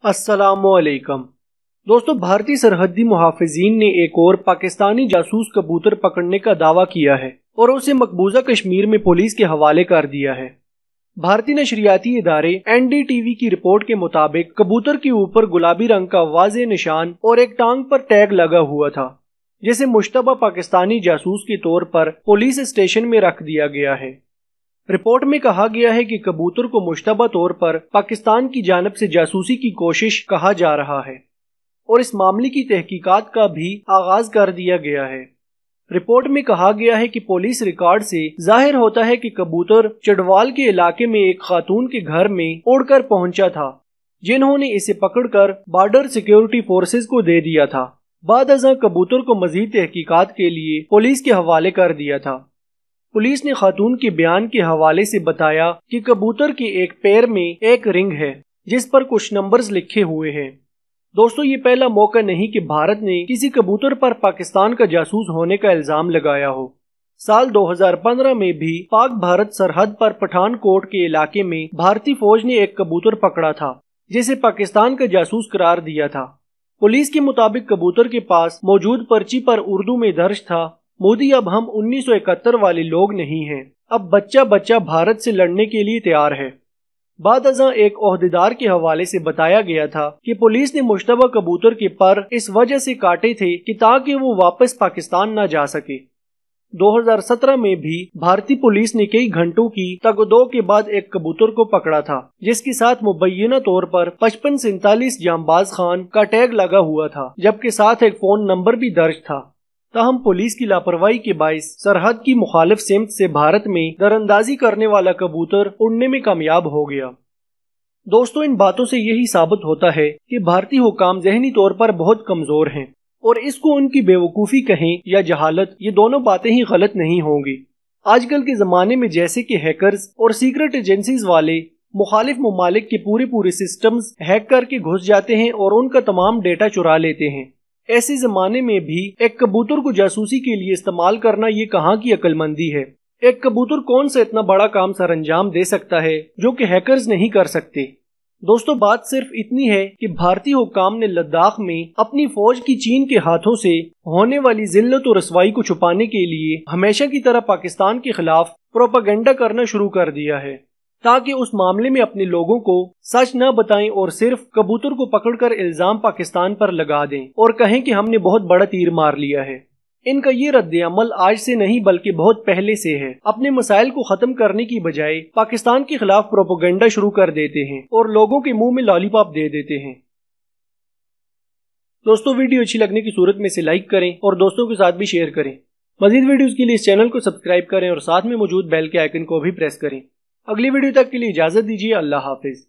अस्सलाम वालेकुम दोस्तों, भारतीय सरहदी मुहाफिजीन ने एक और पाकिस्तानी जासूस कबूतर पकड़ने का दावा किया है और उसे मकबूजा कश्मीर में पुलिस के हवाले कर दिया है। भारतीय नशरियाती इदारे NDTV की रिपोर्ट के मुताबिक कबूतर के ऊपर गुलाबी रंग का वाज़ेह निशान और एक टांग पर टैग लगा हुआ था, जिसे मुश्तबा पाकिस्तानी जासूस के तौर पर पुलिस स्टेशन में रख दिया गया है। रिपोर्ट में कहा गया है कि कबूतर को मुश्तबा तौर पर पाकिस्तान की जानिब से जासूसी की कोशिश कहा जा रहा है और इस मामले की तहकीकात का भी आगाज कर दिया गया है। रिपोर्ट में कहा गया है कि पुलिस रिकॉर्ड से जाहिर होता है कि कबूतर चढ़वाल के इलाके में एक खातून के घर में उड़कर पहुंचा था, जिन्होंने इसे पकड़कर बॉर्डर सिक्योरिटी फोर्सेस को दे दिया था। बाद अज़ां कबूतर को मजीद तहकीकात के लिए पुलिस के हवाले कर दिया था। पुलिस ने खातून के बयान के हवाले से बताया कि कबूतर के एक पैर में एक रिंग है जिस पर कुछ नंबर्स लिखे हुए हैं। दोस्तों, ये पहला मौका नहीं कि भारत ने किसी कबूतर पर पाकिस्तान का जासूस होने का इल्जाम लगाया हो। साल 2015 में भी पाक भारत सरहद पर पठानकोट के इलाके में भारतीय फौज ने एक कबूतर पकड़ा था, जिसे पाकिस्तान का जासूस करार दिया था। पुलिस के मुताबिक कबूतर के पास मौजूद पर्ची पर उर्दू में दर्ज था, मोदी अब हम 1971 वाले लोग नहीं हैं, अब बच्चा बच्चा भारत से लड़ने के लिए तैयार है। बाद अज़ां एक ओहदेदार के हवाले से बताया गया था कि पुलिस ने मुश्तबा कबूतर के पर इस वजह से काटे थे कि ताकि वो वापस पाकिस्तान न जा सके। 2017 में भी भारतीय पुलिस ने कई घंटों की तगदो के बाद एक कबूतर को पकड़ा था, जिसके साथ मुबैना तौर पर 5547 जांबाज खान का टैग लगा हुआ था, जबकि साथ एक फोन नंबर भी दर्ज था। ताहम पुलिस की लापरवाही के बाइस सरहद की मुखालिफ सिमत से भारत में दरअंदाजी करने वाला कबूतर उड़ने में कामयाब हो गया। दोस्तों, इन बातों से यही साबित होता है कि भारतीय हुकाम ज़हनी तौर पर बहुत कमजोर हैं और इसको उनकी बेवकूफ़ी कहें या जहालत, ये दोनों बातें ही गलत नहीं होंगी। आजकल के ज़माने में जैसे कि हैकर्स और सीक्रेट एजेंसीज वाले मुखालिफ ममालिक के पूरे सिस्टम्स हैक करके घुस जाते हैं और उनका तमाम डेटा चुरा लेते हैं। ऐसे जमाने में भी एक कबूतर को जासूसी के लिए इस्तेमाल करना ये कहाँ की अक्लमंदी है। एक कबूतर कौन सा इतना बड़ा काम सर अंजाम दे सकता है जो कि हैकर्स नहीं कर सकते। दोस्तों, बात सिर्फ इतनी है कि भारतीय हुकाम ने लद्दाख में अपनी फौज की चीन के हाथों से होने वाली जिल्लत और रसवाई को छुपाने के लिए हमेशा की तरह पाकिस्तान के खिलाफ प्रोपेगेंडा करना शुरू कर दिया है, ताकि उस मामले में अपने लोगों को सच न बताएं और सिर्फ कबूतर को पकड़कर इल्जाम पाकिस्तान पर लगा दें और कहें कि हमने बहुत बड़ा तीर मार लिया है। इनका ये रद्द अमल आज से नहीं बल्कि बहुत पहले से है। अपने मसाइल को खत्म करने की बजाय पाकिस्तान के खिलाफ प्रोपेगेंडा शुरू कर देते हैं और लोगों के मुंह में लॉलीपॉप दे देते हैं। दोस्तों, वीडियो अच्छी लगने की सूरत में से लाइक करें और दोस्तों के साथ भी शेयर करें। मजीद वीडियोस के लिए इस चैनल को सब्सक्राइब करें और साथ में मौजूद बेल के आइकन को भी प्रेस करें। अगली वीडियो तक के लिए इजाजत दीजिए। अल्लाह हाफिज।